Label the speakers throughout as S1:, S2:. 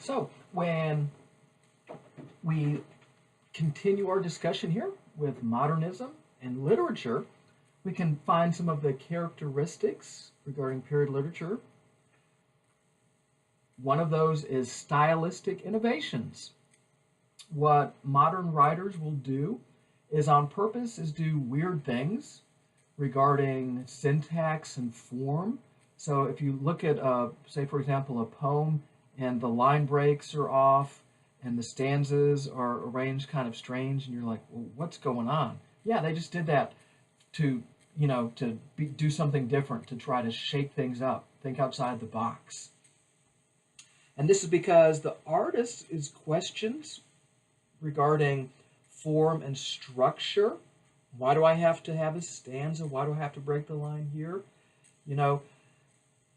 S1: So when we continue our discussion here with modernism and literature, we can find some of the characteristics regarding period literature. One of those is stylistic innovations. What modern writers will do is on purpose is do weird things regarding syntax and form. So if you look at, say, for example, a poem and the line breaks are off and the stanzas are arranged kind of strange and you're like, well, what's going on? Yeah, they just did that to, do something different, to try to shake things up, think outside the box. And this is because the artist is questions regarding form and structure. Why do I have to have a stanza? Why do I have to break the line here?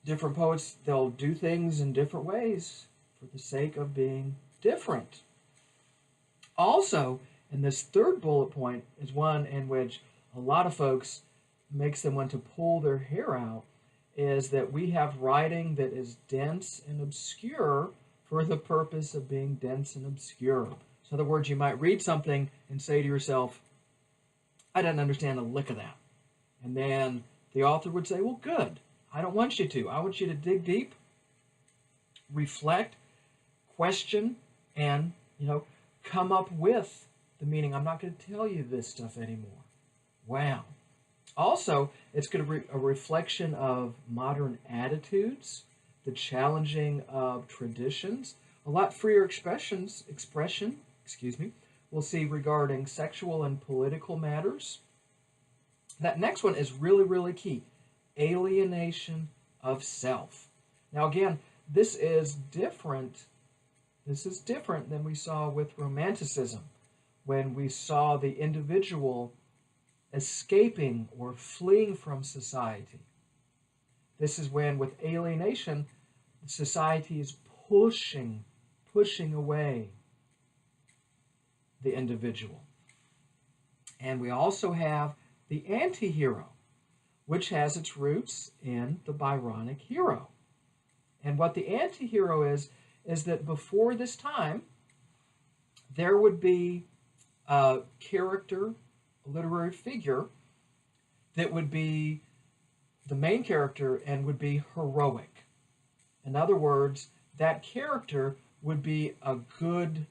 S1: Different poets, they'll do things in different ways for the sake of being different. Also, and this third bullet point is one in which a lot of folks makes them want to pull their hair out, is that we have writing that is dense and obscure for the purpose of being dense and obscure. So in other words, you might read something and say to yourself, I didn't understand a lick of that. And then the author would say, well, good. I don't want you to. I want you to dig deep, reflect, question, and, come up with the meaning. I'm not going to tell you this stuff anymore. Wow. Also, it's going to be a reflection of modern attitudes, the challenging of traditions, a lot freer expression, we'll see regarding sexual and political matters. That next one is really, really key. Alienation of self. Now again, this is different than we saw with Romanticism, when we saw the individual escaping or fleeing from society. This is when, with alienation, society is pushing away the individual. And we also have the anti-hero, which has its roots in the Byronic hero. And what the anti-hero is that before this time, there would be a character, a literary figure, that would be the main character and would be heroic. In other words, that character would be a good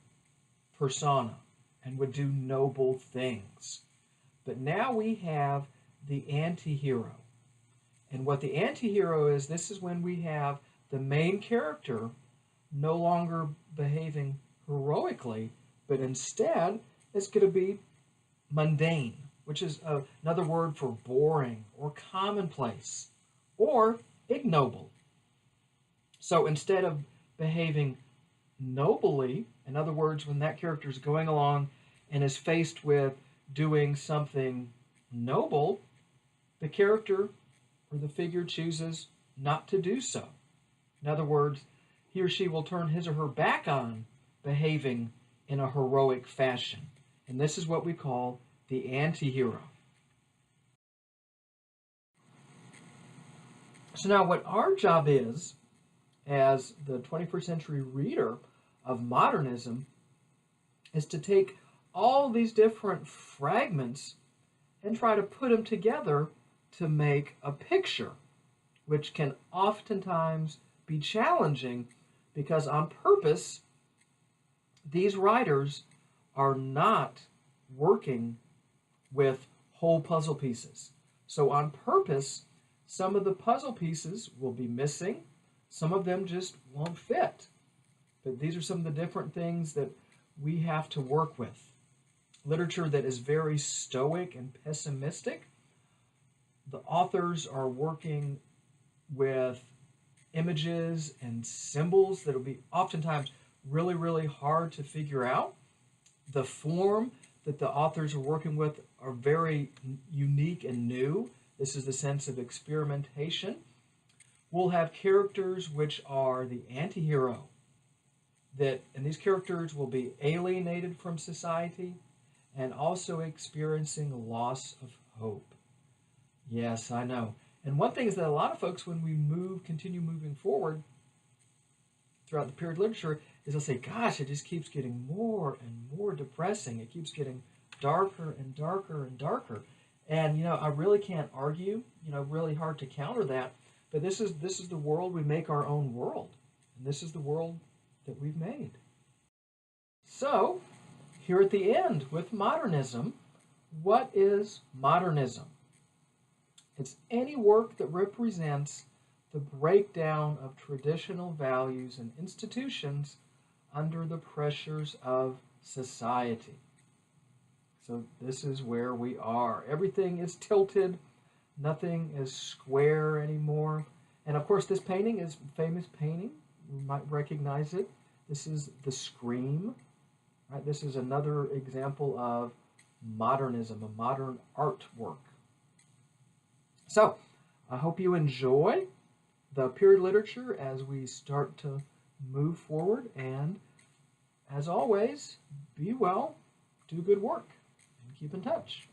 S1: persona and would do noble things. But now we have the anti-hero. And what the anti-hero is, this is when we have the main character no longer behaving heroically, but instead it's going to be mundane, which is another word for boring or commonplace or ignoble. So instead of behaving nobly, in other words, when that character is going along and is faced with doing something noble, the character or the figure chooses not to do so. In other words, he or she will turn his or her back on behaving in a heroic fashion. And this is what we call the anti-hero. So now what our job is, as the 21st century reader of modernism, is to take all these different fragments and try to put them together to make a picture, which can oftentimes be challenging because on purpose, these writers are not working with whole puzzle pieces. So on purpose, some of the puzzle pieces will be missing, some of them just won't fit. But these are some of the different things that we have to work with. Literature that is very stoic and pessimistic, the authors are working with images and symbols that will be oftentimes really, really hard to figure out. The form that the authors are working with are very unique and new. This is the sense of experimentation. We'll have characters which are the anti-hero, and these characters will be alienated from society and also experiencing loss of hope. Yes, I know. And one thing is that a lot of folks, when we continue moving forward, throughout the period literature is they'll say, gosh, it just keeps getting more and more depressing. It keeps getting darker and darker and darker. And, you know, I really can't argue, you know, really hard to counter that. But this is the world. We make our own world. And this is the world that we've made. So, here at the end with modernism, what is modernism? It's any work that represents the breakdown of traditional values and institutions under the pressures of society. So this is where we are. Everything is tilted. Nothing is square anymore. And of course, this painting is a famous painting. You might recognize it. This is The Scream. Right? This is another example of modernism, a modern artwork. So, I hope you enjoy the period literature as we start to move forward. And as always, be well, do good work, and keep in touch.